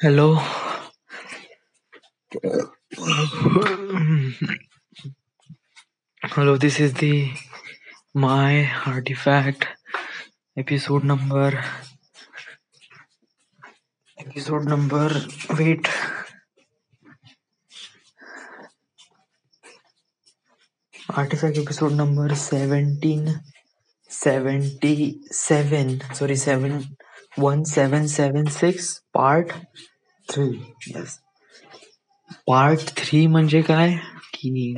Hello. Hello, this is the My Artifact episode number wait. Artifact episode number 1776 part 3. Yes. Part 3 म्हणजे काय की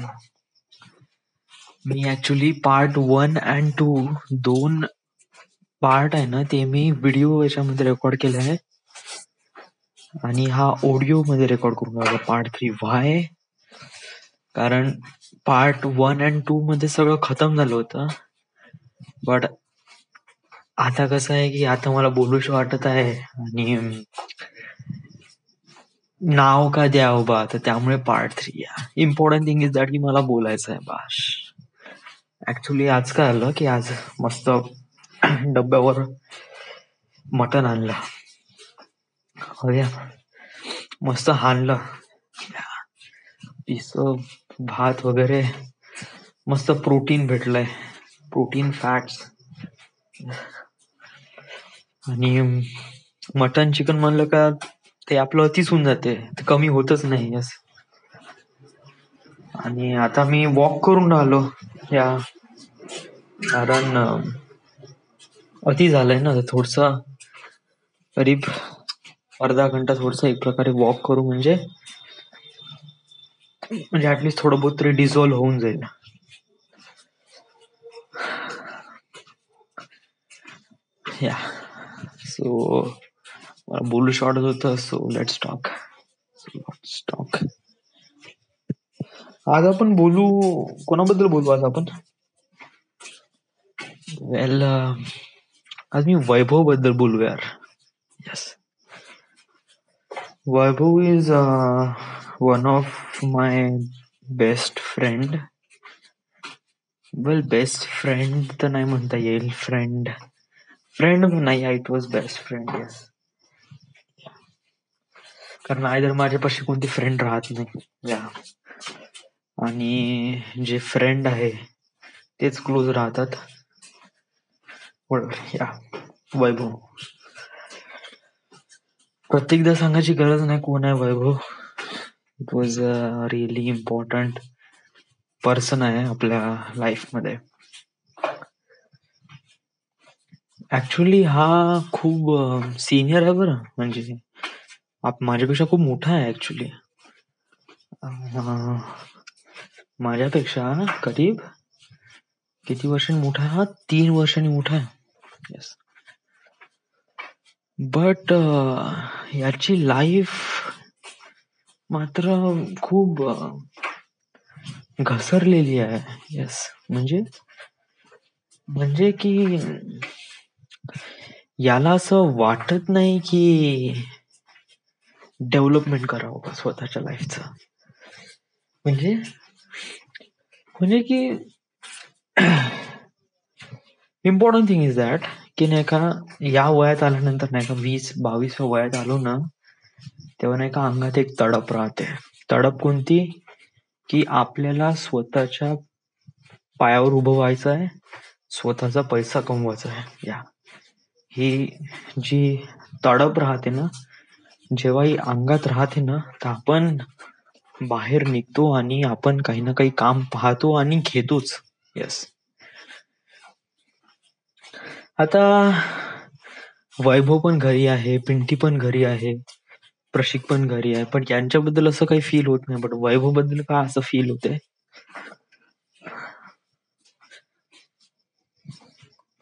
मी actually part 1 and 2 दोन part आहे ना ते मी व्हिडिओ याच्यामध्ये रेकॉर्ड केले आहे आणि हा ऑडिओ मध्ये रेकॉर्ड करून राहिला पार्ट 3. व्हाय? कारण पार्ट 1 and 2 मध्ये सगळं खतम झालं होतं. बट आता कसं आहे की आता मला बोलूशी वाटत आहे आणि नाव का द्यावं बा, तर त्यामुळे part 3. Important thing is that की मला बोलायचं आहे बाश. ऍक्च्युली आज काय आलं की आज मस्त डब्यावर मटण आणलं. अरे मस्त हाणलं, पीस भात वगैरे, मस्त प्रोटीन भेटलंय, प्रोटीन फॅट्स. आणि मटन चिकन म्हणलं का ते आपलं अतिच होऊन जाते, ते कमी होतच नाही. यस. आणि आता मी वॉक करून राहिलो या, कारण अति झालंय ना थोडस, करीब अर्धा घंटा थोडस एक प्रकारे वॉक करू म्हणजे ऍटलीस्ट थोडं बहुत तरी डिझॉल्व होऊन जाईल. या सो मला बोलू वाटत होतं. So let's talk. आज आपण बोलू, कोणाबद्दल बोलू आज आपण? वेल, आज मी वैभव बद्दल बोलू यार. Yes. Vaibhav is one of my best friend. Well, best friend तर नाही म्हणता येईल, फ्रेंड नाही, it was best friend. Yes. कारण आयदर माझ्यापाशी कोणती फ्रेंड राहत नाही. या, आणि जे फ्रेंड आहे तेच क्लोज राहतात. या, वैभव प्रत्येकदा सांगायची गरज नाही कोण आहे Vaibhav. It was a really important person आहे आपल्या लाईफ मध्ये. ऍक्च्युली हा खूप सिनियर आहे बरं, म्हणजे माझ्यापेक्षा खूप मोठा आहे ऍक्च्युली. माझ्यापेक्षा करीब किती वर्षांनी मोठा आहे हा? 3 वर्षांनी मोठा आहे. येस. बट याची लाईफ मात्र खूप घसरलेली आहे. येस. म्हणजे की याला असं वाटत नाही की डेव्हलपमेंट करावं स्वतःच्या लाईफचं. म्हणजे की इम्पॉर्टंट थिंग इज दॅट की नाही का, या वयात आल्यानंतर नाही का 20-22 वयात आलो ना, तेव्हा नाही का अंगात एक तडप राहते. तडप कोणती? की आपल्याला स्वतःच्या पायावर उभं व्हायचं आहे, स्वतःचा पैसा कमवायचा आहे. या, ही जी तडप राहते ना, जेव्हा ही अंगात राहते ना, तर आपण बाहेर निघतो आणि आपण काही ना काही काम पाहतो आणि घेतोच. येस. आता वैभव पण घरी आहे, पिंटी पण घरी आहे, प्रशिक पण घरी आहे, पण यांच्याबद्दल असं काही फील होत नाही. बट वैभव बद्दल का असं फील होते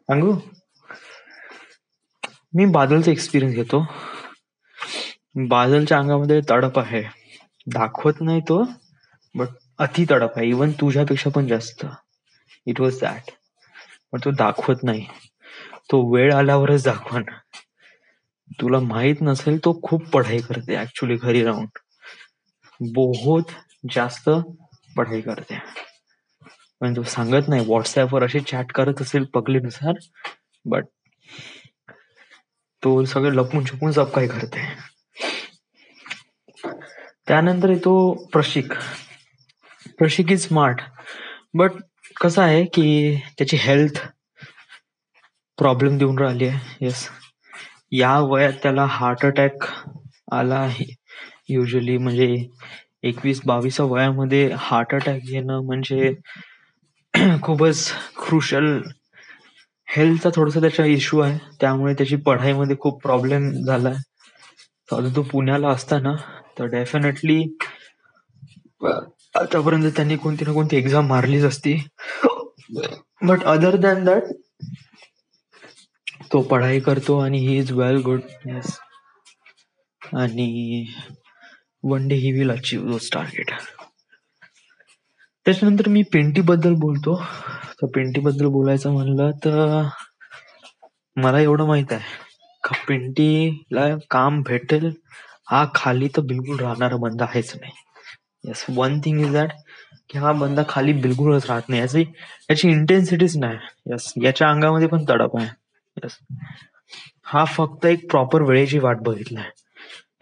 सांगू? मी बादलचा एक्सपिरियन्स घेतो. बादलच्या अंगामध्ये तडप आहे, दाखवत नाही तो, बट अति तडप आहे, इवन तुझ्यापेक्षा पण जास्त. It was that. पण तो दाखवत नाही, तो वेळ आल्यावरच दाखवण. तुला माहित नसेल तो खूप पढाई करते ऍक्च्युली घरी राहून, बहुत जास्त पढाई करते. पण तो सांगत नाही. व्हॉट्सअपवर अशी चॅट करत असेल पगलीनुसार, बट तो सगळं लपून छपून सब काही करते. त्यानंतर येतो Prashik. Prashik is smart, but कसं आहे की त्याची हेल्थ प्रॉब्लेम देऊन राहिली आहे. येस, या वयात त्याला हार्ट अटॅक आला आहे. युजली म्हणजे 21-22 वयामध्ये हार्ट अटॅक येणं म्हणजे खूपच क्रुशल हेल्थचा थोडासा त्याचा इश्यू आहे. त्यामुळे त्याची पढाईमध्ये खूप प्रॉब्लेम झालाय. तर तो पुण्याला असताना तर डेफिनेटली आतापर्यंत त्यांनी कोणती ना कोणती एक्झाम मारलीच असती. बट अदर दॅन दॅट तो पढाई करतो आणि he is well good. Yes, आणि one day he will achieve those target. त्याच्यानंतर मी पिंटी बद्दल बोलतो. तर पिंटी बद्दल बोलायचं म्हणलं तर मला एवढं माहित आहे का पिंटीला काम भेटेल हा खाली तर बिलकुल राहणारा बंदा आहेच नाही. Yes, one thing is that की हा बंदा खाली बिलकुलच राहत नाही. याची इंटेन्सिटीच नाही. येस, याच्या अंगामध्ये पण तडप आहे. येस, हा फक्त एक प्रॉपर वेळेची वाट बघितलाय.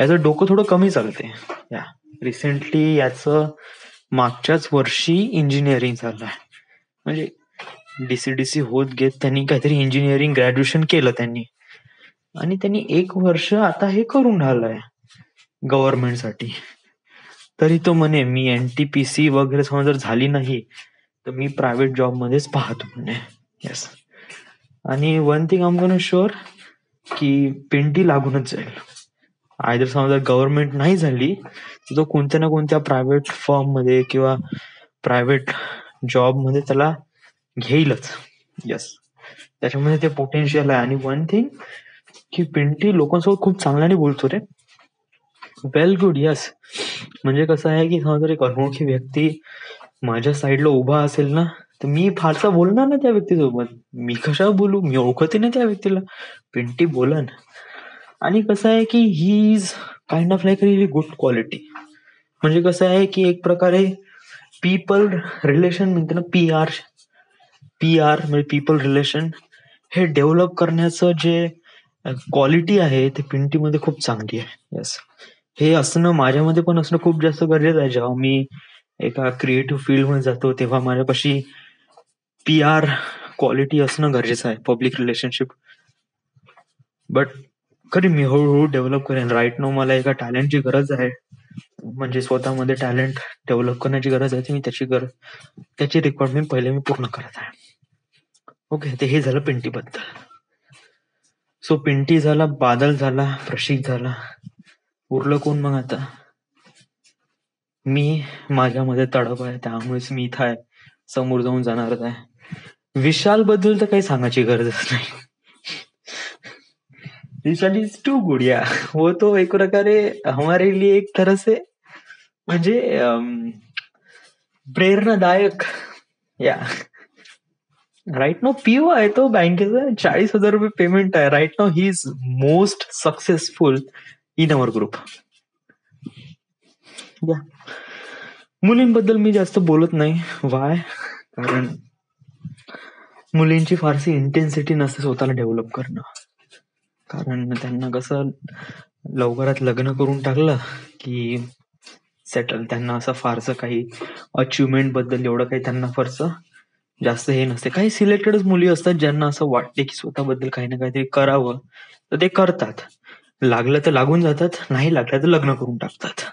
याचं डोकं थोडं कमी चालते. या रिसेंटली याचं मागच्याच वर्षी इंजिनिअरिंग झालंय. म्हणजे डीसीडीसी होत घेत त्यांनी काहीतरी इंजिनिअरिंग ग्रॅज्युएशन केलं त्यांनी, आणि त्यांनी 1 वर्ष आता हे करून राहिलंय गव्हर्नमेंटसाठी. तरी तो म्हणे मी NTPC वगैरे समजा जर झाली नाही तर मी प्रायव्हेट जॉब मध्येच पाहतो म्हणे. येस, आणि वन थिंग आम गोना शुअर की पिंटी लागूनच जाईल. आयदर समजा गव्हर्नमेंट नाही झाली तर तो कोणत्या ना कोणत्या प्रायव्हेट फर्म मध्ये किंवा प्रायव्हेट जॉब मध्ये त्याला घेईलच. येस, त्याच्यामध्ये ते पोटेन्शियल आहे. आणि वन थिंग की पिंटी लोकांसोबत खूप चांगल्याने बोलतो रे. वेल गुड. येस, म्हणजे कसं आहे की समजा एक अनोळखी व्यक्ती माझ्या साईडला उभा असेल ना तर मी फारसा बोलणार ना त्या व्यक्तीसोबत. मी कशा बोलू, मी ओळखते ना त्या व्यक्तीला. पिंटी बोलन. आणि कसं आहे की he is kind of like really good quality. म्हणजे कसं आहे की एक प्रकारे पीपल रिलेशन म्हणते ना, PR म्हणजे पीपल रिलेशन, हे डेव्हलप करण्याचं जे क्वालिटी आहे ते पिंटीमध्ये खूप चांगली आहे. येस, हे असणं माझ्यामध्ये पण असणं खूप जास्त गरजेचं आहे. जेव्हा मी एका क्रिएटिव्ह फील्ड मध्ये जातो तेव्हा माझ्यापाशी PR क्वालिटी असणं गरजेचं आहे, पब्लिक रिलेशनशिप. बट खरी मी हळूहळू डेव्हलप करेन. राईट नाव मला एका टॅलेंटची गरज आहे, म्हणजे स्वतःमध्ये टॅलेंट डेव्हलप करण्याची गरज आहे. मी त्याची रिक्वायरमेंट पहिले मी पूर्ण करत आहे. ओके, ते हे झालं पिंटी बद्दल. सो पिंटी झाला, बादल झाला, प्रशिक झाला, उरलं कोण मग आता? मी. माझ्यामध्ये तडप आहे त्यामुळेच मी इथं आहे, समोर जाऊन जाणारच आहे. विशाल बद्दल तर काही सांगायची गरजच नाही. विशाल इज टू गुड. या वो तो एक प्रकारे हमारे लिए एक तरह से म्हणजे प्रेरणादायक. या राईट नाव PO आहे तो बँकेचा, 40,000 रुपये पेमेंट आहे. Right now he is most successful in our group. या मुलींबद्दल मी जास्त बोलत नाही. वाय? कारण मुलींची फारशी इंटेन्सिटी नसते स्वतःला डेव्हलप करणं. कारण त्यांना कसं लवकरात लग्न करून टाकलं की सेटल. त्यांना असं फारसं काही अचिव्हमेंट बद्दल एवढं काही त्यांना फारसं जास्त हे नसते. काही सिलेक्टेडच मुली असतात ज्यांना असं वाटते की स्वतःबद्दल काही ना काहीतरी करावं, तर ते करतात. लागलं तर लागून जातात, नाही लागलं तर लग्न करून टाकतात.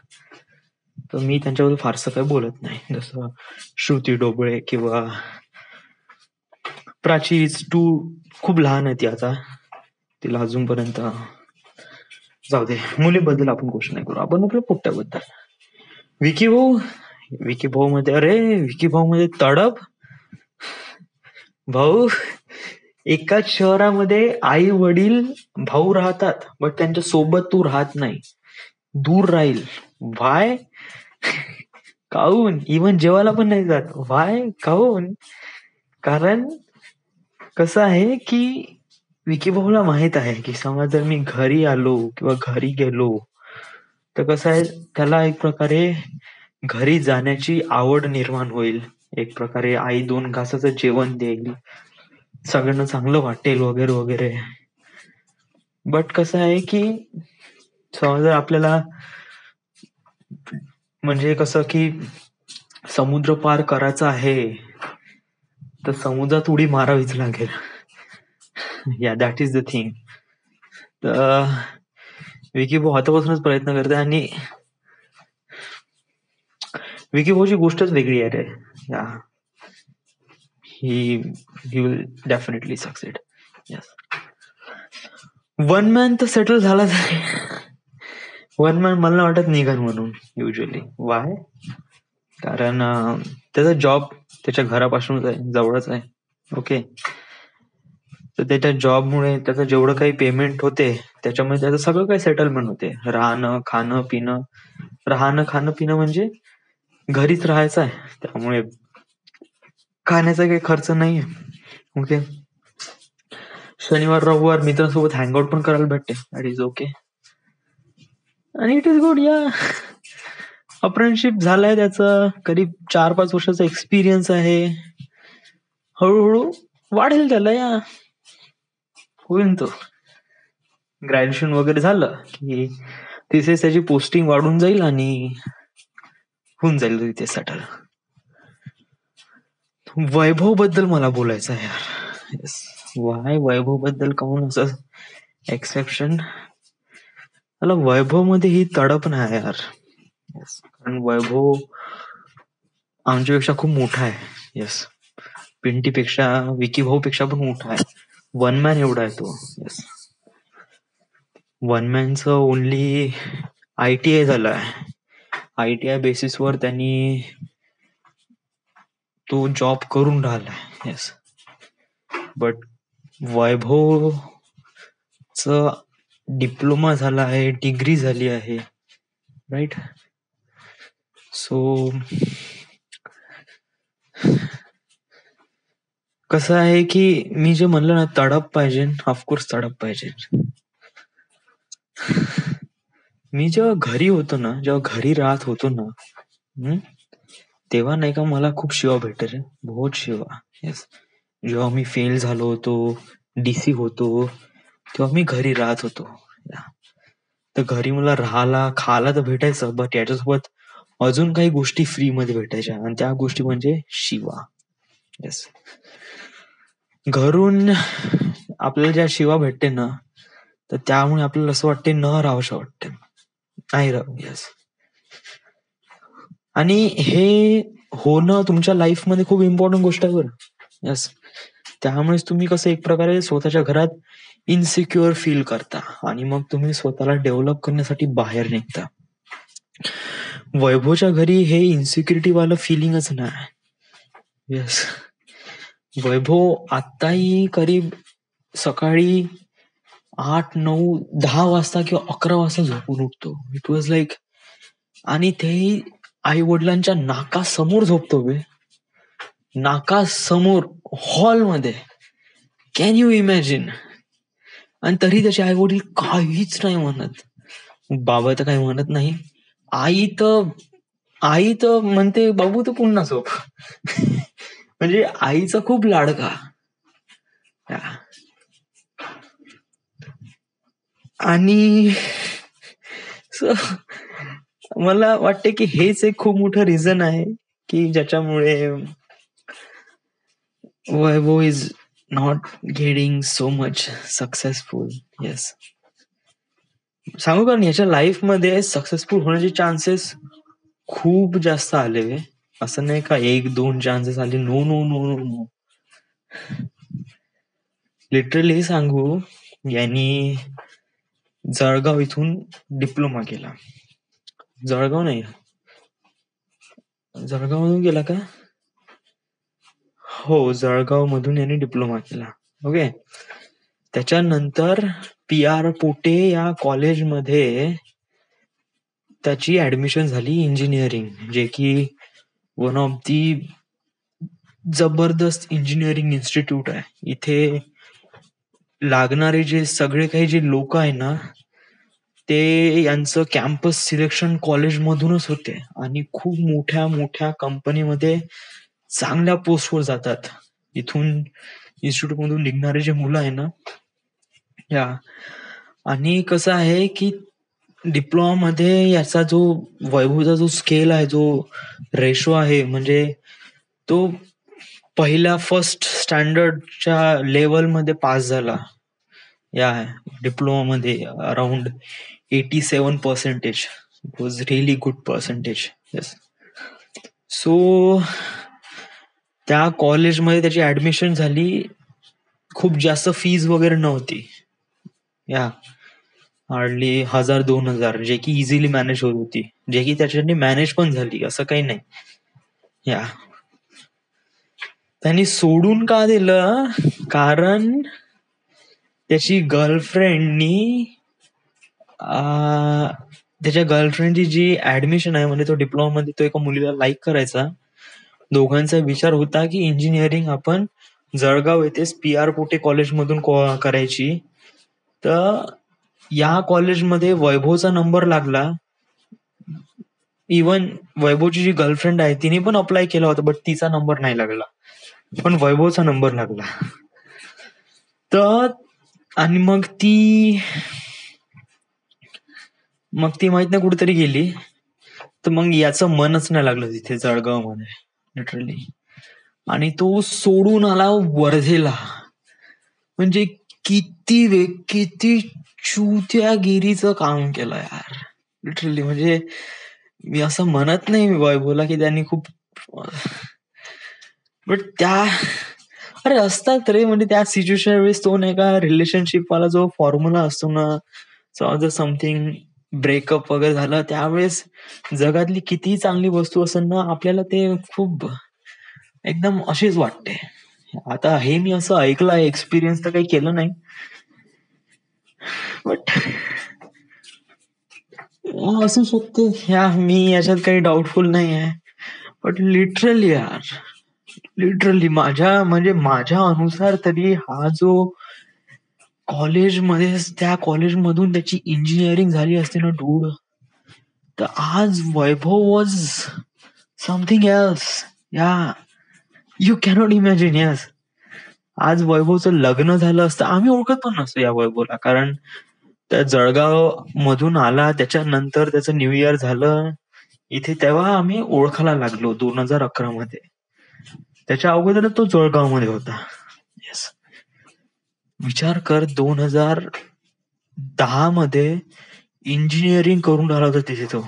तर मी त्यांच्याबद्दल फारसं काही बोलत नाही. जसं श्रुती डोबळे किंवा प्राची इज टू, खूप लहान आहे ती आता, तिला अजूनपर्यंत जाऊ दे. मुलीबद्दल आपण गोष्ट नाही करू, आपण आपल्या पोट्ट्याबद्दल. विकी भाऊ. विकी भाऊ मध्ये, अरे विकी भाऊ मध्ये तडप. भाऊ, एकाच शहरामध्ये आई वडील भाऊ राहतात, बट त्यांच्या सोबत तू राहत नाही, दूर राहील. वाय? काऊन? इवन जेवायला पण नाही जात. वाय? काऊन? कारण कसं आहे की विकी भाऊला माहित आहे की समजा जर मी घरी आलो किंवा घरी गेलो तर कसं आहे, त्याला एक प्रकारे घरी जाण्याची आवड निर्माण होईल. एक प्रकारे आई 2 घासाचं जेवण देईल, सगळ्यांना चांगलं वाटेल वगैरे वगैरे. बट कसं आहे की समजा आपल्याला म्हणजे कसं की समुद्र पार करायचा आहे तर समुद्रात उडी मारावीच लागेल. या दॅट इज द थिंग. तर विकी भाऊ आतापासूनच प्रयत्न करते आणि विकी भाऊची गोष्टच वेगळी आहे रे. या he will definitely succeed. Yes. One man तर सेटल झालाच आहे. वन मॅन मला नाही वाटत निघन म्हणून युजली. वाय? कारण त्याचा जॉब त्याच्या घरापासूनच आहे, जवळच आहे. ओके. तर त्याच्या जॉबमुळे त्याचं जेवढं काही पेमेंट होते त्याच्यामुळे त्याचं सगळं काही सेटलमेंट होते. राहणं खाणं पिणं म्हणजे घरीच राहायचं आहे, त्यामुळे खाण्याचा काही खर्च नाहीये. ओके. शनिवार रविवार मित्रांसोबत हँगआउट पण करायला भेटते. That is okay. आणि इट इज गुड. या अप्रेंटिसशिप झालाय त्याचा, करीब 4-5 वर्षाचा एक्सपिरियन्स आहे. हळूहळू वाढेल त्याला. या होईल तो. ग्रॅज्युएशन वगैरे झालं की तिथे त्याची पोस्टिंग वाढून जाईल आणि होऊन जाईल तिथे सेटल. वैभव बद्दल मला बोलायचं आहे यार. येस. वाय वैभव बद्दल काहून असं एक्सेप्शन? मला वैभव मध्ये ही तडप नाही यार. येस. कारण वैभव आमच्यापेक्षा खूप मोठा आहे. येस. पिंटीपेक्षा, विकी भाऊ पेक्षा पण मोठा आहे. वन मॅन एवढा आहे तो. येस. वन मॅनचं ओनली ITI झालाय. ITI बेसिसवर त्यांनी तो जॉब करून राहिलाय. येस. बट वैभवच डिप्लोमा झाला आहे, डिग्री झाली आहे. राईट. सो कसं आहे की मी जे म्हणलं ना, तडप पाहिजे. ऑफकोर्स तडप पाहिजे. मी जेव्हा घरी होतो ना, जेव्हा घरी राहत होतो ना, तेव्हा नाही का मला खूप शिवा भेटते रे. बहुत शिवा. येस. जेव्हा मी फेल झालो होतो, DC होतो, तेव्हा मी घरी राहत होतो. तर घरी मला राहायला खायला तर भेटायचं, बट याच्यासोबत अजून काही गोष्टी फ्री मध्ये भेटायच्या आणि त्या गोष्टी म्हणजे शिवा. येस. घरून आपल्याला ज्या शिवा भेटते ना, तर त्यामुळे आपल्याला असं वाटते न राहावंसं वाटते. नाही राहू. येस. आणि हे होणं तुमच्या लाईफ मध्ये खूप इम्पॉर्टंट गोष्ट आहे बरं. येस. त्यामुळेच तुम्ही कसं एक प्रकारे स्वतःच्या घरात इनसिक्युअर फील करता आणि मग तुम्ही स्वतःला डेव्हलप करण्यासाठी बाहेर निघता. वैभवच्या घरी हे इन्सिक्युरिटी वाला फिलिंगच नाही. येस. वैभव आत्ताही करीब सकाळी 8, 9, 10 वाजता किंवा 11 वाजता झोपून उठतो. इट वॉज लाईक, आणि तेही आई वडिलांच्या नाकासमोर झोपतो बे. नाकासमोर, हॉलमध्ये. Can you imagine? आणि तरी त्याचे आई वडील काहीच नाही म्हणत. बाबा तर काही म्हणत नाही. आई तर म्हणते बाबू तर पुन्हा झोप. म्हणजे आईचा खूप लाडका. आणि मला वाटते की हेच एक खूप मोठं रिझन आहे की ज्याच्यामुळे Vaibhav is not getting so much successful. Yes. सांगू का, याच्या लाईफ मध्ये सक्सेसफुल होण्याचे चान्सेस खूप जास्त आले. असं नाही का 1-2 चान्सेस आले. No no no no no. Literally सांगू, यांनी जळगाव इथून डिप्लोमा केला. जळगाव नाही, जळगाव मधून गेला का? हो, जळगाव मधून यांनी डिप्लोमा केला. ओके. त्याच्यानंतर PR पोटे या कॉलेजमध्ये त्याची ऍडमिशन झाली इंजिनिअरिंग, जे की वन ऑफ दी जबरदस्त इंजिनिअरिंग इन्स्टिट्यूट आहे. इथे लागणारे जे सगळे काही जे लोक आहे ना, ते यांचं कॅम्पस सिलेक्शन कॉलेज मधूनच होते आणि खूप मोठ्या मोठ्या कंपनीमध्ये चांगल्या पोस्टवर जातात. इथून इन्स्टिट्यूट मधून निघणारे जे मुलं आहे ना, या आणि कसं आहे की डिप्लोमामध्ये याचा जो वैभवचा जो स्केल आहे, जो रेशो आहे, म्हणजे तो पहिल्या फर्स्ट स्टँडर्डच्या लेवलमध्ये पास झाला या डिप्लोमामध्ये around 87%. It was really good percentage. Yes. So त्या कॉलेजमध्ये त्याची ऍडमिशन झाली. खूप जास्त फीज वगैरे नव्हती. या हार्डली 1,000-2,000, जे की इझिली मॅनेज होत होती, जे की त्याच्याने मॅनेज पण झाली, असं काही नाही. या त्यांनी सोडून का दिलं? कारण त्याची गर्लफ्रेंडनी त्याच्या गर्लफ्रेंडची जी ऍडमिशन आहे, म्हणजे तो डिप्लोमा मध्ये तो एका मुलीला लाईक करायचा. दोघांचा विचार होता की इंजिनिअरिंग आपण जळगाव येथेच PR पोटे कॉलेजमधून करायची. तर या कॉलेजमध्ये वैभवचा नंबर लागला. इवन वैभवची जी गर्लफ्रेंड आहे तिने पण अप्लाय केला होता, बट तिचा नंबर नाही लागला, पण वैभवचा नंबर लागला. तर आणि मग ती माहित नाही कुठेतरी गेली. तर मग याचं मनच नाही लागलं तिथे जळगाव मध्ये, लिटरली. आणि तो सोडून आला वर्धेला. म्हणजे किती चुत्यागिरीचं काम केलं यार, लिटरली. म्हणजे मी असं म्हणत नाही वैभवला की त्यांनी खूप, बट अरे असतात रे, म्हणजे त्या सिच्युएशन वेळेस तो नाही का रिलेशनशिप वाला जो फॉर्म्युला असतो ना, जर समथिंग ब्रेकअप वगैरे झालं त्यावेळेस जगातली कितीही चांगली वस्तू असेल ना, आपल्याला ते खूप एकदम अशीच वाटते. आता हे मी असं ऐकलं आहे, एक्सपिरियन्स तर काही केलं नाही, बट असू शकते. मी याच्यात काही डाऊटफुल नाही आहे. बट लिटरली यार, लिटरली माझ्या अनुसार तरी हा जो कॉलेजमध्ये, त्या कॉलेजमधून त्याची इंजिनिअरिंग झाली असते ना डूड, तर आज Vaibhav was something else. You cannot imagine. Yes, आज वैभवचं लग्न झालं असतं. आम्ही ओळखत पण नसतो या वैभवला, कारण त्या जळगाव मधून आला, त्याच्यानंतर त्याचं न्यू इयर झालं इथे, तेव्हा आम्ही ओळखायला लागलो 2011 मध्ये. त्याच्या अगोदर तो जळगाव मध्ये होता. येस, विचार कर, 2010 मध्ये इंजिनिअरिंग करून राहिला होता तिथे तो.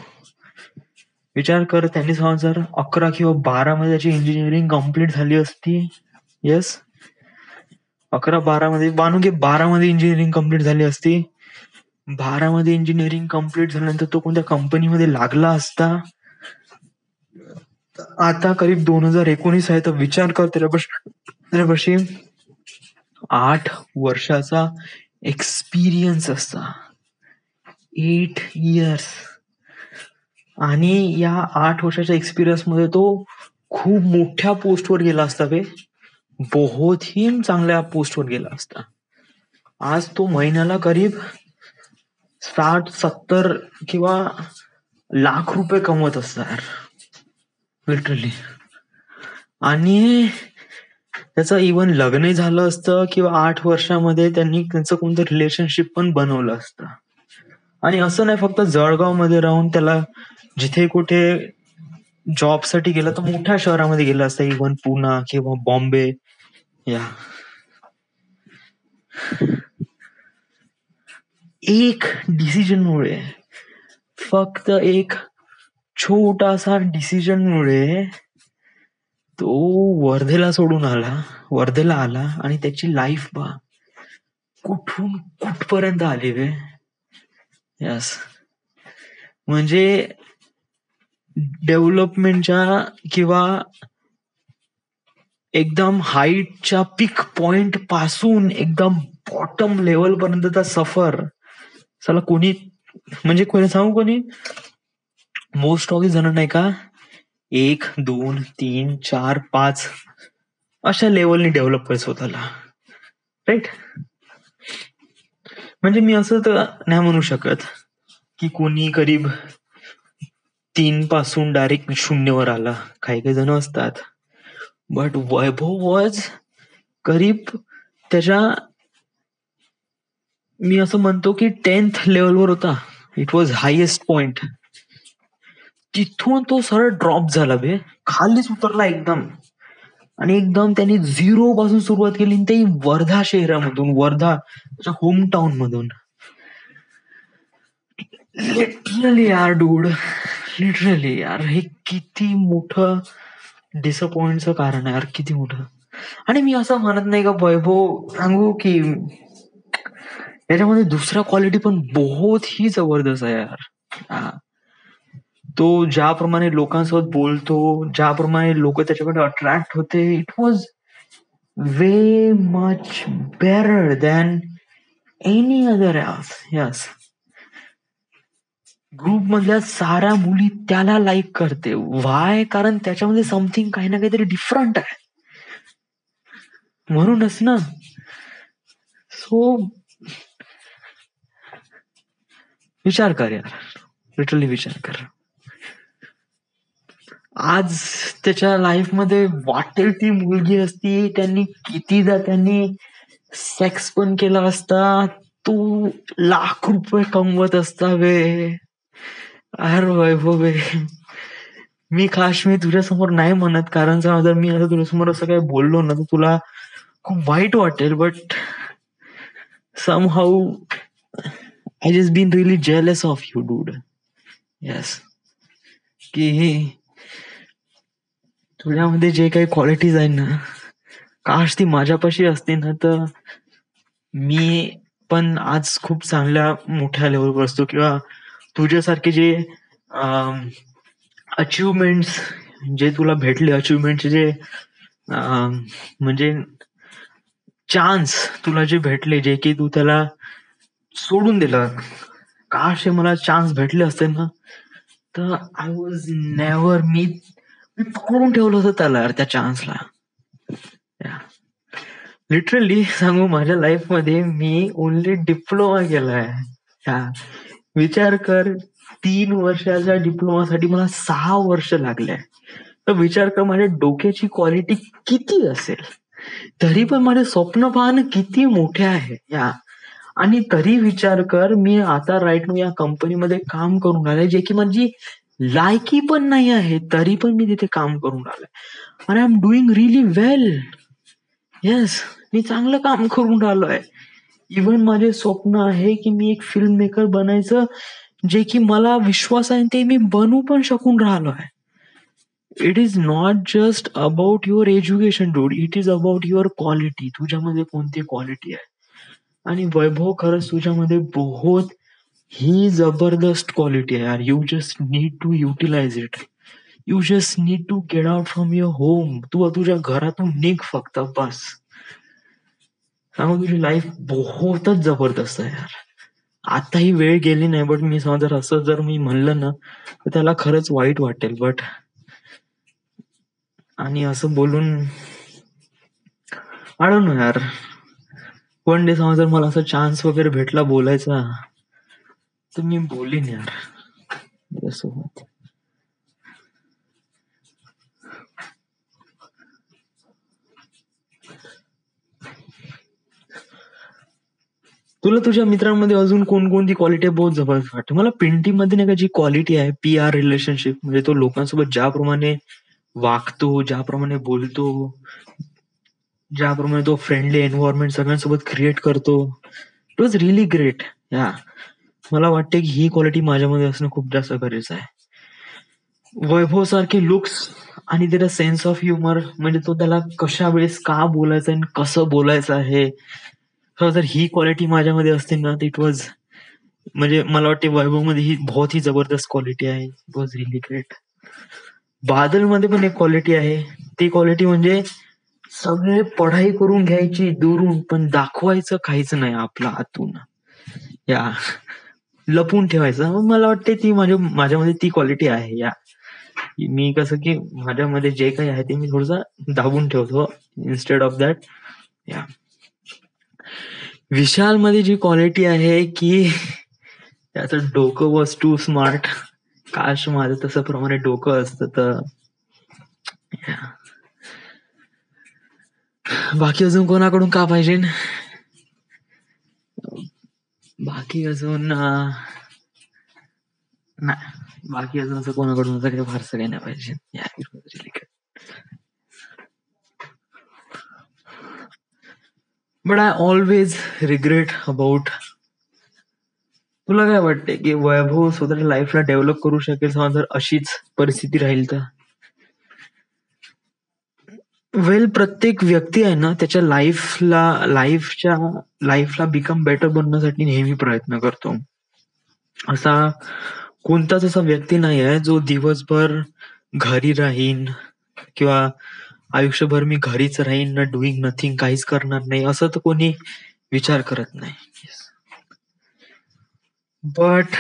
विचार कर, त्यांनी 2011 किंवा 12 मध्ये त्याची इंजिनिअरिंग कम्प्लीट झाली असती. येस, 11-12 मध्ये, 12 मध्ये इंजिनिअरिंग कम्प्लीट झाली असती. 12 मध्ये इंजिनिअरिंग कम्प्लीट झाल्यानंतर तो कोणत्या कंपनीमध्ये लागला असता. आता करीब 2019 आहे, तर विचार कर, त्याच्यापाशी 8 वर्षाचा एक्सपिरियन्स असता. 8 इयर्स. आणि या 8 वर्षाच्या एक्सपिरियन्स मध्ये तो खूप मोठ्या पोस्टवर गेला असता, बहुत ही चांगल्या पोस्टवर गेला असता. आज तो महिन्याला करीब 60-70 किंवा लाख रुपये कमवत असणार, लिटरली. आणि त्याचं इवन लग्नही झालं असतं, किंवा 8 वर्षामध्ये त्यांनी त्यांचं कोणतं रिलेशनशिप पण बनवलं असतं. आणि असं नाही फक्त जळगाव मध्ये राहून, त्याला जिथे कुठे जॉबसाठी गेला तर मोठ्या शहरामध्ये गेला असता, इवन पुणे किंवा बॉम्बे. या एक डिसिजनमुळे, फक्त एक छोटासा डिसिजनमुळे तो वर्धेला आला आणि त्याची लाईफ कुठून कुठपर्यंत आली वे. यस, म्हणजे डेव्हलपमेंटच्या किंवा एकदम हाईटच्या पीक पॉइंट पासून एकदम बॉटम लेवल पर्यंतचा सफर, चला कोणी, म्हणजे कोणी सांगू, कोणी मोस्ट ऑफ जण नाही का 1, 2, 3, 4, 5 अशा लेवलनी डेव्हलप करायचं स्वतःला, राईट. म्हणजे मी असं तर नाही म्हणू शकत की कोणी करीब 3 पासून डायरेक्ट 0वर आला. काही काही जण असतात, बट वैभव वॉज करीब त्याच्या मी असं म्हणतो की 10th लेवलवर होता. It was highest point. तिथून तो सरळ ड्रॉप झाला बे, खालीच उतरला एकदम. आणि एकदम त्यांनी झिरो पासून सुरुवात केली, ते वर्धा शहरामधून, वर्धा त्याच्या होम टाउन मधून. लिटरली यार डूड, लिटरली यार, हे किती मोठं डिसअपॉइंटचं कारण आहे यार, किती मोठं. आणि मी असं म्हणत नाही का वैभव, सांगू की याच्यामध्ये दुसरा क्वालिटी पण बहुत ही जबरदस्त आहे यार. हा. तो ज्याप्रमाणे लोकांसोबत बोलतो, ज्याप्रमाणे लोक त्याच्याकडे अट्रॅक्ट होते, it was way much better than any other else. Yes. Group मधल्या साऱ्या मुली त्याला लाईक करते. वाय? कारण त्याच्यामध्ये समथिंग, काही ना काहीतरी डिफरंट आहे, म्हणूनच ना. सो विचार कर यार, लिटरली विचार कर. आज त्याच्या लाईफ मध्ये वाटेल ती मुलगी असती, त्यांनी सेक्स पण केला असता, तू लाख रुपये कमवत असता बे. अरे वैभव बे, मी तुझ्यासमोर नाही म्हणत, कारण जर मी आता तुझ्यासमोर असं काही बोललो ना तर तुला खूप वाईट वाटेल. But somehow I just been really jealous of you dude. Yes. की तुझ्यामध्ये जे काही क्वालिटीज आहेत ना, काश ती माझ्यापाशी असते ना, तर मी पण आज खूप चांगल्या मोठ्या लेवलवर असतो. किंवा तुझ्यासारखे जे अचिव्हमेंट्स जे तुला भेटले, अचिव्हमेंटचे जे म्हणजे चान्स तुला जे भेटले, जे की तू त्याला सोडून दिलं, काश हे मला चान्स भेटले असते ना, तर आय वॉज नेव्हर, मी पकडून ठेवलं होतं त्याला, त्या चान्सला. लिटरली सांगू, माझ्या लाईफ मध्ये मी ओनली डिप्लोमा केलाय. विचार कर, 3 वर्षाच्या डिप्लोमासाठी मला 6 वर्ष लागले. तर विचार कर माझ्या डोक्याची क्वालिटी किती असेल. तरी पण माझे स्वप्न पाहणं किती मोठे आहे या. आणि तरी विचार कर, मी आता राईट नो या कंपनीमध्ये काम करून राहिलोय, जे की माझी लायकी पण नाही आहे, तरी पण मी तिथे काम करून राहिलोय. आणि I am doing really well. Yes, मी चांगलं काम करून राहिलोय. इव्हन माझे स्वप्न आहे की मी एक फिल्म मेकर बनायचं, जे की मला विश्वास आहे ते मी बनू पण शकून राहिलोय. It is not just about your education dude, it is about your quality. तुझ्यामध्ये कोणती क्वालिटी आहे. आणि वैभव, खरंच तुझ्यामध्ये बहुत ही जबरदस्त क्वालिटी आहे यार. You just need to utilize it. You just need to get out from your home. तू तुझ्या घरातून निघ फक्त, बस. सांगू, तुझी लाईफ बहुतच जबरदस्त आहे यार. आता ही वेळ गेली नाही, बट मी जर असं जर मी म्हणलं ना तर त्याला खरंच वाईट वाटेल. बट आणि असं बोलून आय डोंट नो यार, वन डे समज जर मला असं चान्स वगैरे भेटला बोलायचा, तर मी बोलीन यार त्यासोबत. तुला तुझ्या मित्रांमध्ये अजून कोणकोणती क्वालिटी बहुत जबरदस्त वाटते? मला पिंटीमध्ये नाही का जी क्वालिटी आहे, PR रिलेशनशिप, म्हणजे तो लोकांसोबत ज्याप्रमाणे वागतो, ज्याप्रमाणे बोलतो, ज्याप्रमाणे तो फ्रेंडली एन्व्हायरमेंट सगळ्यांसोबत क्रिएट करतो, इट वॉज रिअली ग्रेट. या मला वाटते की ही क्वालिटी माझ्यामध्ये असणं खूप जास्त गरजेचं आहे. वैभव सारखे लुक्स आणि त्याचा सेन्स ऑफ ह्युमर, म्हणजे तो त्याला कशा वेळेस का बोलायचं आणि कसं बोलायचं आहे, जर ही क्वालिटी माझ्यामध्ये असते ना, इट वॉज, म्हणजे मला वाटते वैभव मध्ये ही बहुत ही जबरदस्त क्वालिटी आहे. It was really great. Badal मध्ये पण एक क्वालिटी आहे, ती क्वालिटी म्हणजे सगळे पढाई करून घ्यायची दुरून, पण दाखवायचं काहीच नाही आपला आतून, या लपून ठेवायचं. मला वाटते ती माझ्यामध्ये ती क्वालिटी आहे. या मी कसं की माझ्यामध्ये जे काही आहे ते मी थोडस दाबून ठेवतो, इन्स्टेड ऑफ दॅट. या विशाल मध्ये जी क्वालिटी आहे की त्याचं डोकं वॉज टू स्मार्ट. काश माझं तसं प्रमाणे डोकं असतं तर. बाकी अजून कोणाकडून का पाहिजे? बाकी अजून नाही, बाकी अजून असं कोणाकडून असं काही फारसं काही नाही पाहिजे. Yeah, it was really good. But I always regret about. तुला काय वाटते की वैभव स्वतःच्या लाईफला डेव्हलप करू शकेल समजा जर अशीच परिस्थिती राहील तर? वेल, प्रत्येक व्यक्ती आहे ना त्याच्या लाईफला बिकम बेटर बनण्यासाठी नेहमी प्रयत्न करतो. असा कोणताच असा व्यक्ती नाही आहे जो दिवसभर घरी राहीन किंवा आयुष्यभर मी घरीच राहीन ना, डुईंग नथिंग, काहीच करणार नाही असं तर कोणी विचार करत नाही. बट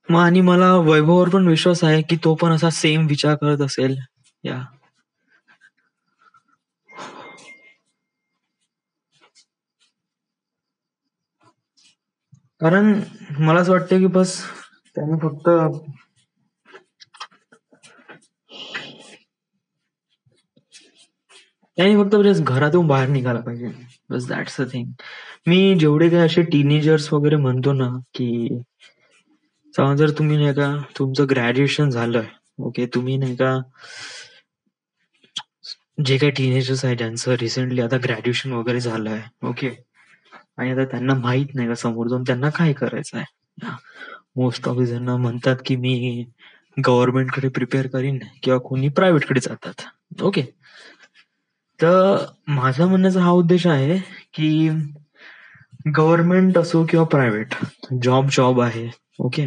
आणि मला वैभववर पण विश्वास आहे की तो पण असा सेम विचार करत असेल. या कारण मला असं वाटतं की बस त्याने फक्त बस घरातून बाहेर निघाला पाहिजे. बस दॅट्स द थिंग. मी जेवढे काही असे टीनेजर्स वगैरे म्हणतो ना की समजा जर तुम्ही नाही का तुमचं ग्रॅज्युएशन झालंय, ओके, तुम्ही नाही का जे काही टीनेजर्स आहे ज्यांचं रिसेंटली आता ग्रॅज्युएशन वगैरे झालंय, ओके, आणि आता त्यांना माहित नाही का समोर जाऊन त्यांना काय करायचं आहे. मोस्ट ऑफ जण म्हणतात की मी गव्हर्नमेंटकडे प्रिपेअर करीन किंवा कोणी प्रायव्हेटकडे जातात. ओके, तर माझा म्हणण्याचा हा उद्देश आहे की गव्हर्नमेंट असो किंवा प्रायव्हेट, जॉब आहे. ओके,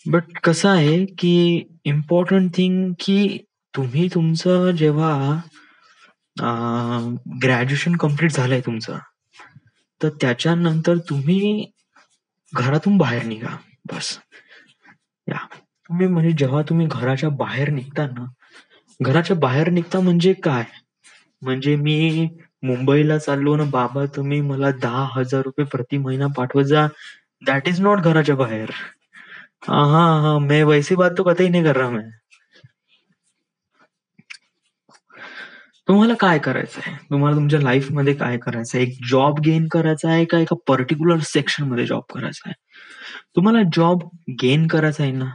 बट कसं आहे की इम्पॉर्टंट थिंग की तुम्ही तुमचं जेव्हा ग्रॅज्युएशन कम्प्लीट झालंय तुमचं, तर त्याच्यानंतर तुम्ही घरातून बाहेर निघा. बस या तुम्ही म्हणजे जेव्हा तुम्ही घराच्या बाहेर निघता ना, घराच्या बाहेर निघता म्हणजे काय, म्हणजे मी मुंबईला चाललो ना बाबा, तुम्ही मला 10,000 रुपये प्रति महिना पाठवत जा, दॅट इज नॉट घराच्या बाहेर. हाँ हाँ हाँ, मैं वैसी बात तो कतई नहीं कर रहा. मैं तुम्हाला काय करायचंय, तुम्हाला तुमच्या लाईफ मध्ये काय करायचंय, एक जॉब गेन करायचा आहे का एका पर्टिक्युलर सेक्शन मध्ये जॉब करायचा आहे? तुम्हाला जॉब गेन करायचा आहे ना,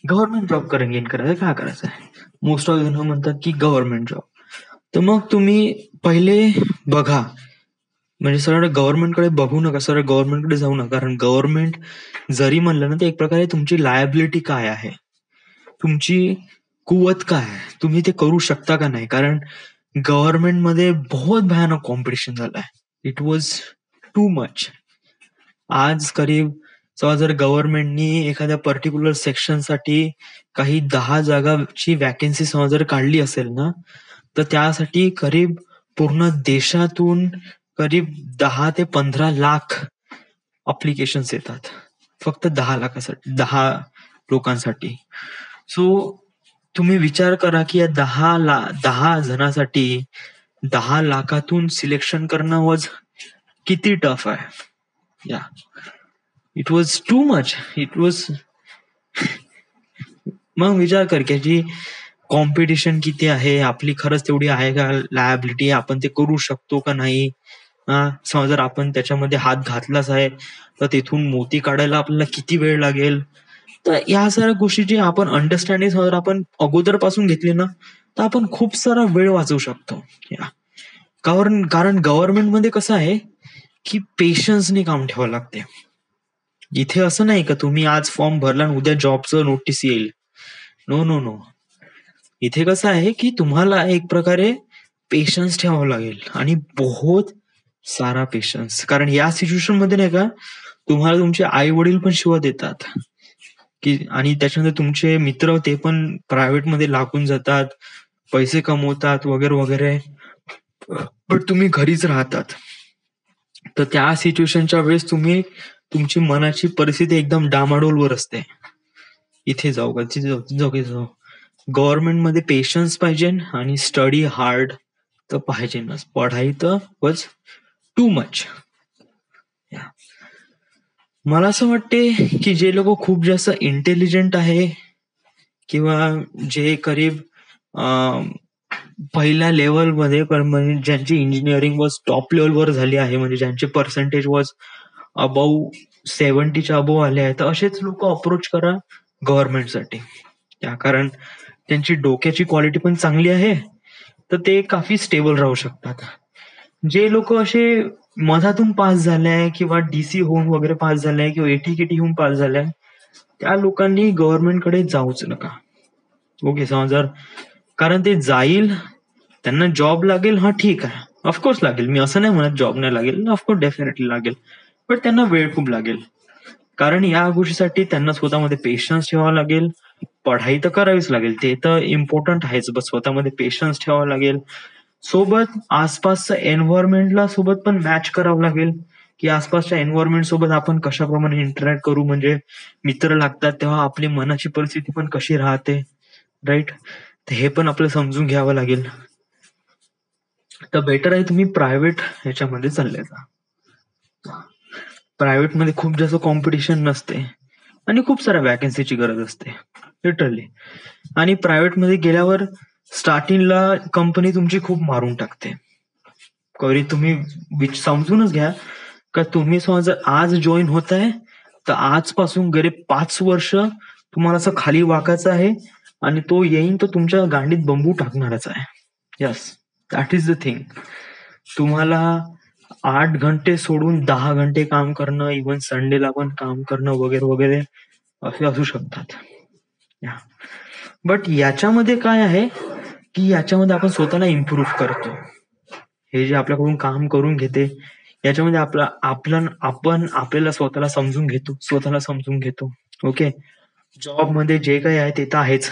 गव्हर्नमेंट जॉब गेन करायचा काय करायचं आहे? मोस्ट ऑफ जण म्हणतात की गव्हर्नमेंट जॉब. तर मग तुम्ही पहिले बघा, म्हणजे सरळ गव्हर्नमेंटकडे बघू नका, सरळ गव्हर्नमेंटकडे जाऊ नका. कारण गव्हर्नमेंट जरी म्हणलं ना, ते एक प्रकारे तुमची लायबिलिटी काय आहे, तुमची कुवत काय आहे, तुम्ही ते करू शकता का नाही. कारण गव्हर्नमेंटमध्ये बहुत भयानक कॉम्पिटिशन झालाय. It was too much. आज करीब जर गव्हर्नमेंटनी एखाद्या पर्टिक्युलर सेक्शनसाठी काही 10 जागाची वॅकन्सी जर काढली असेल ना, तर त्यासाठी करीब पूर्ण देशातून करीब 10 ते 15 लाख अप्लिकेशन्स येतात फक्त 10 लाखासाठी, 10 लोकांसाठी. सो तुम्ही विचार करा की या 10 जणांसाठी 10 लाखातून सिलेक्शन करणं वॉज किती टफ आहे. या it was too much. It was. मग विचार कर की जी कॉम्पिटिशन किती आहे, आपली खरंच तेवढी आहे का लायबिलिटी, आपण ते करू शकतो का नाही. समजा जर आपण त्याच्यामध्ये हात घातलाच आहे तर तिथून मोती काढायला आपल्याला किती वेळ लागेल. तर या सगळ्या गोष्टीची आपण अंडरस्टँडिंग जर आपण अगोदरपासून घेतली ना, तर आपण खूप सारा वेळ वाचवू शकतो. कारण गव्हर्नमेंटमध्ये कसं आहे की पेशन्सने काम ठेवावं लागते. इथे असं नाही का तुम्ही आज फॉर्म भरला आणि उद्या जॉबचं नोटीस येईल. No no no. इथे कसं आहे की तुम्हाला एक प्रकारे पेशन्स ठेवावं लागेल आणि बहुत सारा पेशन्स. कारण या सिच्युएशन मध्ये नाही का तुम्हाला तुमचे आई वडील पण शिवा देतात की, आणि त्याच्यानंतर तुमचे मित्र ते पण प्रायव्हेट मध्ये लागून जातात, पैसे कमवतात वगैरे वगैरे, पण तुम्ही घरीच राहतात. तर त्या सिच्युएशनच्या वेळेस तुम्ही तुमची मनाची परिस्थिती एकदम डामाडोलवर असते. इथे जाऊ का तिथे जाऊ. गव्हर्नमेंट मध्ये पेशन्स पाहिजे आणि स्टडी हार्ड तर पाहिजेच. पढाई तर वॉज टू मच. मला असं वाटते की जे लोक खूप जास्त इंटेलिजंट आहे किंवा जे करीब पहिल्या लेवलमध्ये म्हणजे ज्यांची इंजिनिअरिंग वॉज टॉप लेवलवर झाली आहे, म्हणजे ज्यांचे पर्सेंटेज वॉज अबाऊ 70च्या अबाऊ आले आहेत, तर असेच लोक अप्रोच करा गव्हर्नमेंटसाठी. त्या कारण त्यांची डोक्याची क्वालिटी पण चांगली आहे, तर ते काफी स्टेबल राहू शकतात. जे लोक असे मधातून पास झाले किंवा डीसी होऊन वगैरे पास झाले किंवा एटीकेटी होऊन पास झाले, त्या लोकांनी गव्हर्नमेंटकडे जाऊच नका. ओके, समजा कारण ते जाईल, त्यांना जॉब लागेल, हा ठीक आहे, ऑफकोर्स लागेल, मी असं नाही म्हणत जॉब नाही लागेल, ऑफकोर्स डेफिनेटली लागेल, पण त्यांना वेळ खूप लागेल. कारण या गोष्टीसाठी त्यांना स्वतःमध्ये पेशन्स ठेवावा लागेल, पढाई तर करावीच लागेल, ते तर इम्पॉर्टंट आहेच, बस स्वतःमध्ये पेशन्स ठेवावा लागेल. सोबत आसपासच्या एन्व्हायरमेंटला सोबत पण मॅच करावं लागेल, की आसपासच्या एन्व्हायरमेंट सोबत आपण कशाप्रमाणे इंटरॅक्ट करू, म्हणजे मित्र लागतात तेव्हा आपली मनाची परिस्थिती पण कशी राहते, राईट, तर हे पण आपल्याला समजून घ्यावं लागेल. तर बेटर आहे तुम्ही प्रायव्हेट ह्याच्यामध्ये चालले जा. प्रायव्हेट मध्ये खूप जास्त कॉम्पिटिशन नसते आणि खूप साऱ्या वॅकन्सीची गरज असते लिटरली. आणि प्रायव्हेट मध्ये गेल्यावर स्टार्टिंगला कंपनी तुमची खूप मारून टाकते. कधी तुम्ही समजूनच घ्या का तुम्ही समजा आज जॉईन होत आहे, तर आजपासून गेले 5 वर्ष तुम्हाला असं खाली वाकायचं आहे, आणि तो येईन तर तुमच्या गांडीत बंबू टाकणारच आहे. Yes, that is the thing. तुम्हाला 8 घंटे सोडून 10 घंटे काम करणं, इव्हन संडेला पण काम करणं वगैरे वगैरे असे असू शकतात. बट याच्यामध्ये काय आहे की याच्यामध्ये आपण स्वतःला इम्प्रूव्ह करतो. हे जे आपल्याकडून काम करून घेते याच्यामध्ये आपण आपल्याला स्वतःला समजून घेतो. ओके, जॉब मध्ये जे काही आहे ते तर आहेच,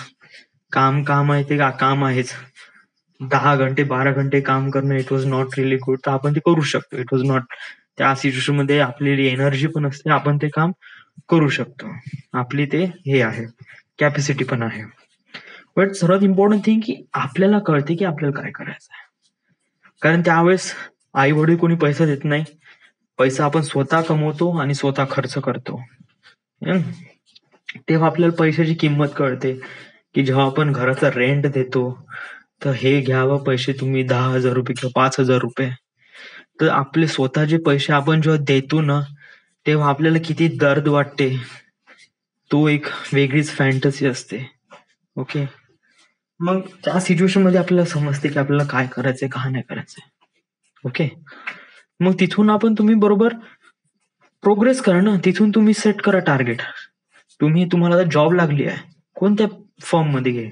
काम आहे ते काम आहेच. 10 घंटे 12 घंटे काम करणं it was not really good, तर आपण ते करू शकतो. इट वॉज नॉट, त्या सिच्युएशन मध्ये आपली एनर्जी पण असते, आपण ते काम करू शकतो, आपली ते हे आहे, कॅपॅसिटी पण आहे. बट सर्वात इम्पॉर्टंट थिंग की आपल्याला कळते की आपल्याला काय करायचं आहे. कारण त्यावेळेस आई वडील कोणी पैसा देत नाही, पैसा आपण स्वतः कमवतो आणि स्वतः खर्च करतो. तेव्हा आपल्याला पैशाची किंमत कळते, की जेव्हा आपण घराचा रेंट देतो, तर हे घ्यावं पैसे तुम्ही 10,000 रुपये किंवा 5,000 रुपये, तर आपले स्वतःचे पैसे आपण जेव्हा देतो ना, तेव्हा आपल्याला किती दर्द वाटते, तो एक वेगळीच फॅन्टसी असते. ओके, मग त्या सिच्युएशन मध्ये आपल्याला समजते की आपल्याला काय करायचंय, का नाही करायचंय. ओके, मग तिथून तुम्ही बरोबर प्रोग्रेस करा ना, तिथून तुम्ही सेट करा टार्गेट. तुम्हाला जॉब लागली आहे, कोणत्या फॉर्म मध्ये घे,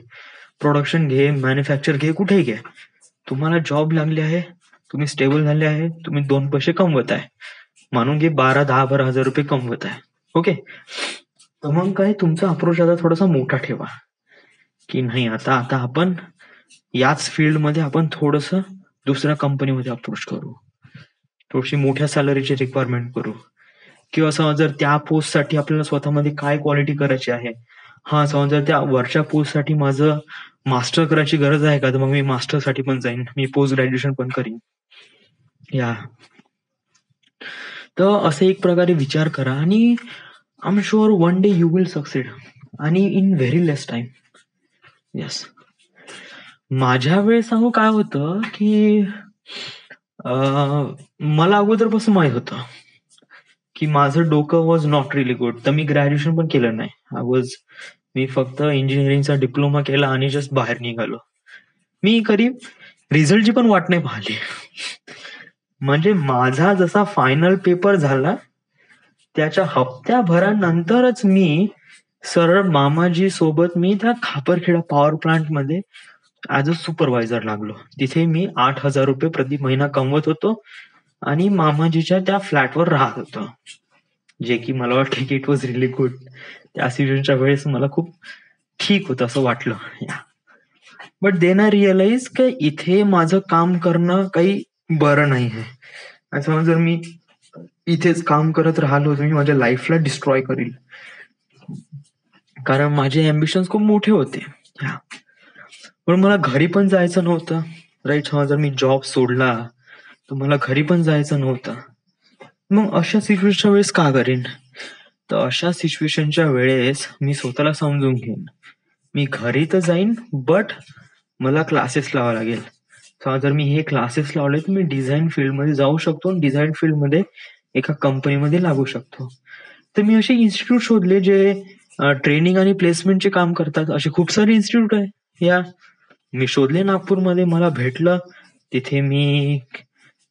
प्रोडक्शन घे, मॅन्युफॅक्चर घे, कुठेही घे, तुम्हाला जॉब लागली आहे, तुम्ही स्टेबल झाले आहे, तुम्ही 2 पैसे कमवत आहे, मानून घे 12,000-10,000 रुपये कमवत आहे. ओके, तर मग काय तुमचा अप्रोच आता थोडासा मोठा ठेवा, की नाही आता आपण याच फील्ड मध्ये आपण थोडस दुसऱ्या कंपनीमध्ये अप्रोच करू, थोडीशी मोठ्या सॅलरीची रिक्वायरमेंट करू, किंवा समजा जर त्या पोस्ट साठी आपल्याला स्वतःमध्ये काय क्वालिटी करायची आहे, हा समजा जर त्या वरच्या पोस्ट साठी माझं मास्टर करायची गरज आहे का, तर मग मी मास्टर साठी पण जाईन, मी पोस्ट ग्रॅज्युएशन पण करीन. या तर असं एक प्रकारे विचार करा, आणि I am sure one day you will succeed, आणि in very less time. Yes, माझ्या वेळेस सांगू काय होतं की मला अगोदरपासून माहित होतं की माझं डोकं वॉज नॉट रिअली गुड, तर मी ग्रॅज्युएशन पण केलं नाही. मी फक्त इंजिनिअरिंगचा डिप्लोमा केला आणि जस्ट बाहेर निघालो. मी करीब रिझल्टची पण वाट नाही पाहिली. म्हणजे माझा जसा फायनल पेपर झाला त्याच्या हप्त्याभरानंतरच मी सरळ मामाजी सोबत मी त्या खापरखेडा पॉवर प्लांट मध्ये ऍज अ सुपरवायझर लागलो. तिथे मी 8,000 रुपये प्रति महिना कमवत होतो आणि मामाजीच्या त्या फ्लॅटवर राहत होतो, जे की मला वाटतं की इट वॉज रिअली गुड. त्या सिच्युएशनच्या वेळेस मला खूप ठीक होतं असं वाटलं. बट देन आय रिअलाइज की इथे माझं काम करणं काही बरं नाही आहे. असं जर मी इथेच काम करत राहिलो तर मी माझ्या लाईफला डिस्ट्रॉय करील, कारण माझे अम्बिशन्स खूप मोठे होते. पण मला घरी पण जायचं नव्हतं, राईट. जर मी जॉब सोडला तर मला घरी पण जायचं नव्हतं. मग अशा सिच्युएशनच्या वेळेस का करीन, तर अशा सिच्युएशनच्या वेळेस मी स्वतःला समजून घेईन, मी घरी तर जाईन बट मला क्लासेस लावावे लागेल. जर मी हे क्लासेस लावले तर मी डिझाईन फील्डमध्ये जाऊ शकतो आणि डिझाईन फील्डमध्ये एका कंपनीमध्ये लागू शकतो. तर मी असे इन्स्टिट्यूट शोधले जे ट्रेनिंग आणि प्लेसमेंटचे काम करतात. असे खूप सारे इन्स्टिट्यूट आहे. मी शोधले नागपूरमध्ये, मला भेटलं. तिथे मी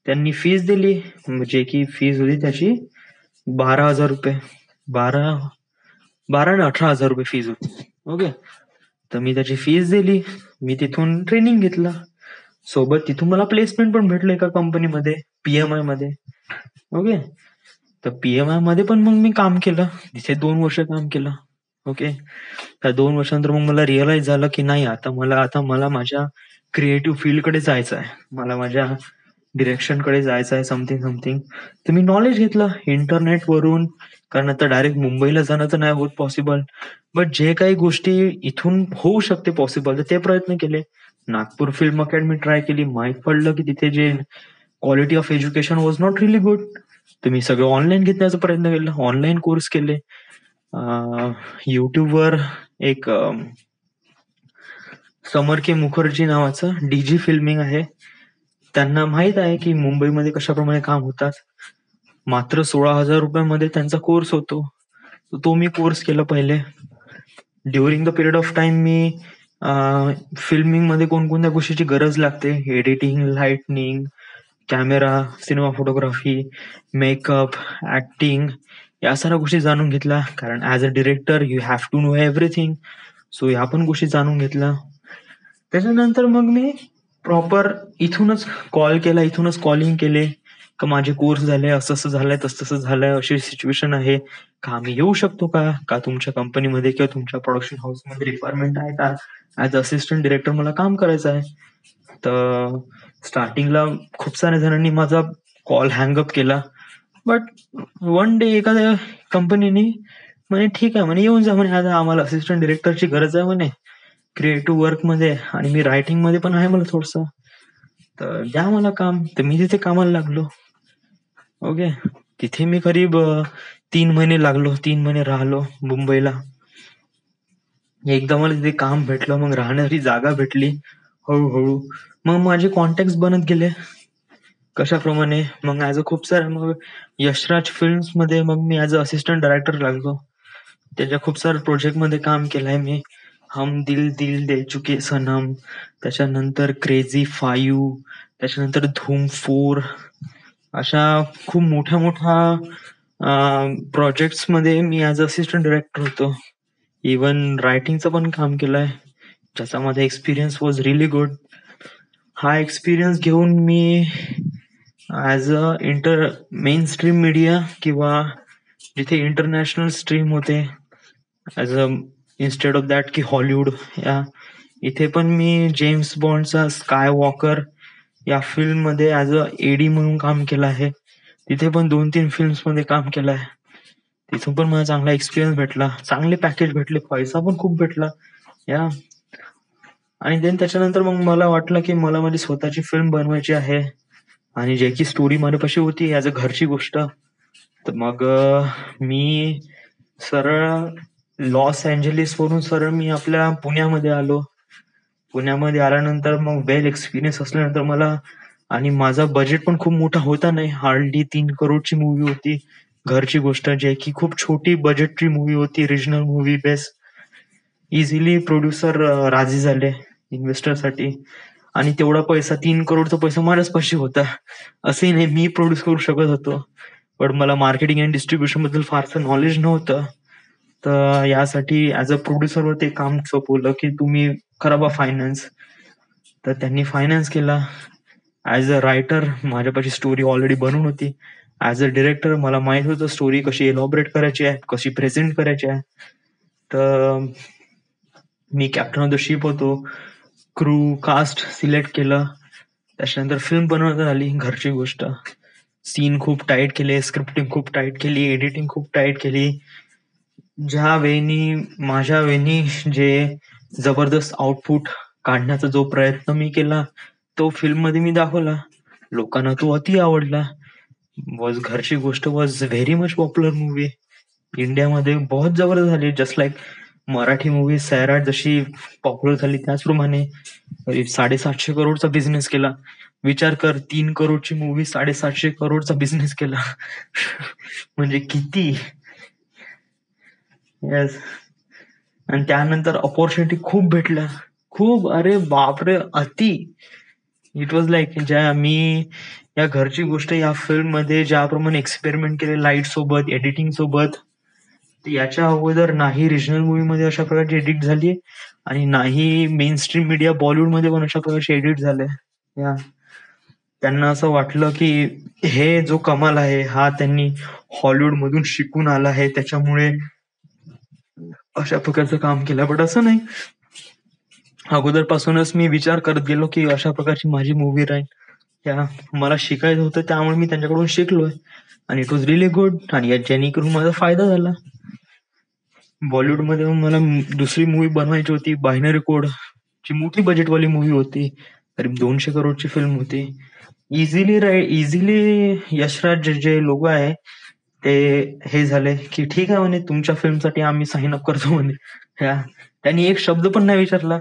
त्यांनी फीस दिली, म्हणजे की फीस होती त्याची 12,000 रुपये. 12 आणि 18,000 रुपये फीस होती. ओके. तर मी त्याची फीस दिली. मी तिथून ट्रेनिंग घेतलं. सोबत तिथून मला प्लेसमेंट पण भेटलं एका कंपनीमध्ये, PMI मध्ये. ओके. तर PMI मध्ये पण मग मी काम केलं. तिथे 2 वर्ष काम केलं. ओके. त्या 2 वर्षानंतर मग मला रिअलाइज झालं की नाही, आता मला माझ्या क्रिएटिव्ह फील्डकडे जायचं आहे. मला माझ्या डिरेक्शनकडे जायचं आहे, समथिंग. तर मी नॉलेज घेतलं इंटरनेटवरून, कारण आता डायरेक्ट मुंबईला जाणं तर नाही होत पॉसिबल. बट जे काही गोष्टी इथून होऊ शकते पॉसिबल, तर ते प्रयत्न केले. नागपूर फिल्म अकॅडमी ट्राय केली. माहित पडलं की तिथे जे quality of education was not really good. तर मी सगळं ऑनलाईन घेण्याचा प्रयत्न केला. ऑनलाईन कोर्स केले. युट्यूबवर एक समर के मुखर्जी नावाचं DG फिल्मिंग आहे. त्यांना माहित आहे की मुंबईमध्ये कशाप्रमाणे काम होतात. मात्र 16,000 रुपयामध्ये त्यांचा कोर्स होतो. तो मी कोर्स केला पहिले. During the period of time मी फिल्मिंग मध्ये कोणकोणत्या गोष्टीची गरज लागते, editing, lightning, camera, cinema photography, makeup, acting, या साऱ्या गोष्टी जाणून घेतल्या. कारण as a director you have to know everything. So ह्या पण गोष्टी जाणून घेतल्या. त्याच्यानंतर मग मी प्रॉपर इथूनच कॉल केला, इथूनच कॉलिंग केले का माझे कोर्स झाले, असं झालंय, तसं झालंय, अशी सिच्युएशन आहे का, आम्ही येऊ शकतो का तुमच्या कंपनीमध्ये किंवा तुमच्या प्रोडक्शन हाऊसमध्ये रिक्वायरमेंट आहे का, ऍज असिस्टंट डिरेक्टर मला काम करायचं आहे. तर स्टार्टिंगला खूप साऱ्या जणांनी माझा कॉल हँगअप केला. बट वन डे एखाद्या कंपनीने म्हणे ठीक आहे म्हणे, येऊन जा म्हणे, आता आम्हाला असिस्टंट डिरेक्टरची गरज आहे म्हणे क्रिएटिव्ह वर्क मध्ये, आणि मी रायटिंग मध्ये पण आहे मला थोडस, तर द्या मला काम. तर मी तिथे कामाला लागलो. ओके. तिथे मी करीब 3 महिने लागलो, 3 महिने राहिलो मुंबईला. एकदा मला तिथे काम भेटलं, मग राहण्याची जागा भेटली हळूहळू. मग माझे कॉन्टॅक्ट बनत गेले. कशाप्रमाणे, मग खूप साऱ्या मग यशराज फिल्म्स मध्ये मग मी ऍज अ असिस्टंट डायरेक्टर लागलो. त्याच्या खूप साऱ्या प्रोजेक्ट मध्ये काम केलंय मी. हम दिल दिल दे चुके सनम, त्याच्यानंतर क्रेझी 5, त्याच्यानंतर धूम 4, अशा खूप मोठ्या मोठ्या प्रोजेक्ट्स मध्ये मी ऍज असिस्टंट डायरेक्टर होतो. इवन रायटिंगचं पण काम केलंय, ज्याचा माझा एक्सपिरियन्स वॉज रिअली गुड. हा एक्सपिरियन्स घेऊन मी as a main stream media किंवा जिथे इंटरनॅशनल स्ट्रीम होते, as a instead of that की हॉलिवूड, या इथे पण मी जेम्स बॉन्डचा स्काय वॉकर या फिल्म मध्ये ऍज अ AD म्हणून काम केलं आहे. तिथे पण 2-3 फिल्म्स मध्ये काम केलं आहे. तिथून पण मला चांगला एक्सपिरियन्स भेटला, चांगले पॅकेज भेटले, पैसा पण खूप भेटला. या आणि देन त्याच्यानंतर मग मला वाटलं की मला माझी स्वतःची फिल्म बनवायची आहे, आणि ज्याची स्टोरी माझ्यापाशी होती ऍज अ घरची गोष्ट. तर मग मी सरळ लॉस एंजलिस वरून सरळ मी आपल्या पुण्यामध्ये आलो. पुण्यामध्ये आल्यानंतर मग वेल एक्सपिरियन्स असल्यानंतर मला, आणि माझा बजेट पण खूप मोठा होता नाही, हार्डली 3 करोडची मूवी होती, घरची गोष्ट, जे की खूप छोटी बजेटची मूवी होती, regional movie base. Easily producer राजी झाले इन्व्हेस्टरसाठी, आणि तेवढा पैसा, 3 करोडचा पैसा माझ्याच पाशी होता. असंही नाही मी प्रोड्यूस करू शकत होतो, पण मला मार्केटिंग अँड डिस्ट्रीब्युशन बद्दल फारसं नॉलेज नव्हतं. तर यासाठी ऍज अ प्रोड्युसरवर ते काम सोपवलं की तुम्ही करा बा फायनान्स. तर त्यांनी फायनान्स केला. ऍज अ रायटर माझ्यापाशी स्टोरी ऑलरेडी बनवून होती. ऍज अ डिरेक्टर मला माहित होतं स्टोरी कशी एलॉबरेट करायची आहे, कशी प्रेझेंट करायची आहे. तर मी कॅप्टन ऑफ द शिप होतो. क्रू कास्ट सिलेक्ट केलं. त्याच्यानंतर फिल्म बनवण्यात आली, घरची गोष्ट. सीन खूप टाईट केले, स्क्रिप्टिंग खूप टाईट केली, एडिटिंग खूप टाईट केली. ज्या वेळी माझ्या वेळी जे जबरदस्त आउटपुट काढण्याचा जो प्रयत्न मी केला, तो फिल्म मध्ये मी दाखवला. लोकांना तो अति आवडला. वॉज घरची गोष्ट was very much popular movie. इंडियामध्ये बहुत जबरदस्त झाली. Just like Marathi movie Sairat जशी पॉप्युलर झाली त्याचप्रमाणे 750 करोडचा बिझनेस केला. विचार कर, 3 करोडची मूवी 750 करोडचा बिझनेस केला. म्हणजे किती. येस. आणि त्यानंतर अपॉर्च्युनिटी खूप भेटल्या, खूप. अरे बापरे, अति. इट वॉज लाईक ज्या मी या घरची गोष्ट या फिल्म मध्ये ज्याप्रमाणे एक्सपेरिमेंट केले लाईट सोबत, एडिटिंग सोबत, याच्या अगोदर नाही रिजनल मूवी मध्ये अशा प्रकारची एडिट झाली आणि नाही मेन स्ट्रीम मीडिया बॉलिवूड मध्ये पण अशा प्रकारचे एडिट झाले. या त्यांना असं वाटलं की हे जो कमाल आहे हा त्यांनी हॉलिवूड मधून शिकून आला आहे, त्याच्यामुळे अशा प्रकारचं काम केलं. बट असं नाही, अगोदरपासूनच मी विचार करत गेलो की अशा प्रकारची माझी मूवी राहील. त्या मला शिकायचं होतं त्यामुळे मी त्यांच्याकडून शिकलोय आणि इट वॉज रिली गुड. आणि या जेणेकरून माझा फायदा झाला. बॉलिवूडमध्ये मला दुसरी मूवी बनवायची होती, बायनरी कोड ची मोठी बजेटवाली मूवी होती, करीब 200 करोडची फिल्म होती. इझिली यशराज जे लोक आहे ते हे झाले की ठीक आहे म्हणे, तुमच्या फिल्मसाठी आम्ही साइन अप करतो म्हणे. त्यांनी एक शब्द पण नाही विचारला.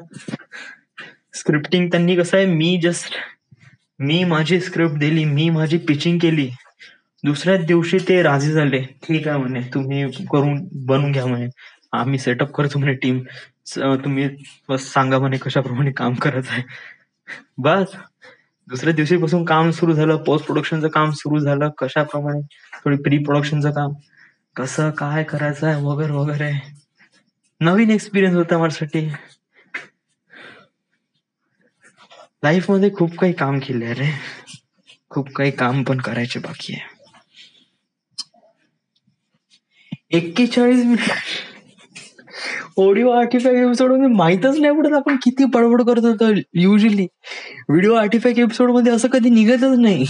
स्क्रिप्टिंग त्यांनी कसं आहे, मी माझी स्क्रिप्ट दिली, मी माझी पिचिंग केली, दुसऱ्याच दिवशी ते राजी झाले. ठीक आहे म्हणे, तुम्ही बनवून घ्या म्हणे, आम्ही सेटअप करतो म्हणे टीम, तुम्ही बस सांगा म्हणे कशाप्रमाणे काम करत आहे. बस दुसऱ्या दिवशीपासून काम सुरू झालं, पोस्ट प्रोडक्शनचं काम सुरू झालं, कशाप्रमाणे थोडी प्री प्रोडक्शनचं काम कसं काय करायचं आहे वगैरे वगैरे. नवीन एक्सपिरियन्स होता माझ्यासाठी. लाईफ मध्ये खूप काही काम केले रे, खूप काही काम पण करायचे बाकी आहे. 41 मिनिट ऑडिओ आर्टिफॅक्ट एपिसोड मध्ये माहितच नाही पडत आपण किती बडबड करत होतो. युजली व्हिडिओ आर्टिफॅक्ट एपिसोड मध्ये असं कधी निघतच नाही.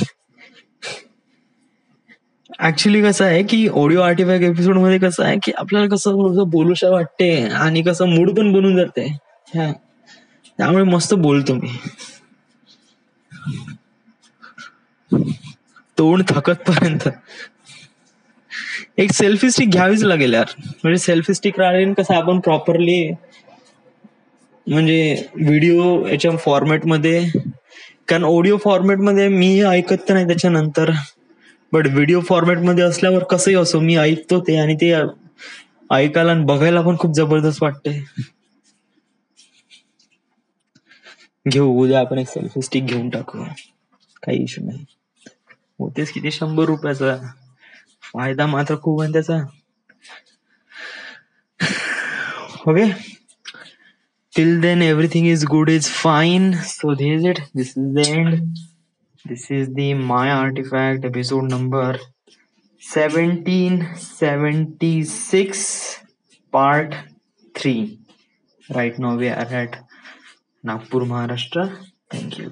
ऍक्च्युली कसं आहे की ऑडिओ आर्टिफॅक्ट एपिसोड मध्ये कसं आहे की आपल्याला कसं बोलूशा वाटते आणि कसं मूड पण बनून जाते. त्यामुळे मस्त बोलतो मी, तोंड थकत पर्यंत. एक सेल्फी स्टिक घ्यावीच लागेल यार, म्हणजे सेल्फी स्टिक राहील कसं आपण प्रॉपरली म्हणजे व्हिडिओ याच्या फॉर्मॅटमध्ये, कारण ऑडिओ फॉर्मॅटमध्ये मी ऐकत तर नाही त्याच्यानंतर, बट व्हिडिओ फॉर्मॅटमध्ये असल्यावर कसंही असो मी ऐकतो ते, आणि ते ऐकायला आणि बघायला पण खूप जबरदस्त वाटते. घेऊ, उद्या आपण एक सेल्फी स्टिक घेऊन टाकू, काही इश्यू नाही. होतेच किती, 100 रुपयाचा, फायदा मात्र खूप आहे त्याचा. Okay, till then everything is good, is fine. So this is it, this is the end. This is the Maya Artifact episode number 1776 part 3. Right now we are at Nagpur, Maharashtra. Thank you.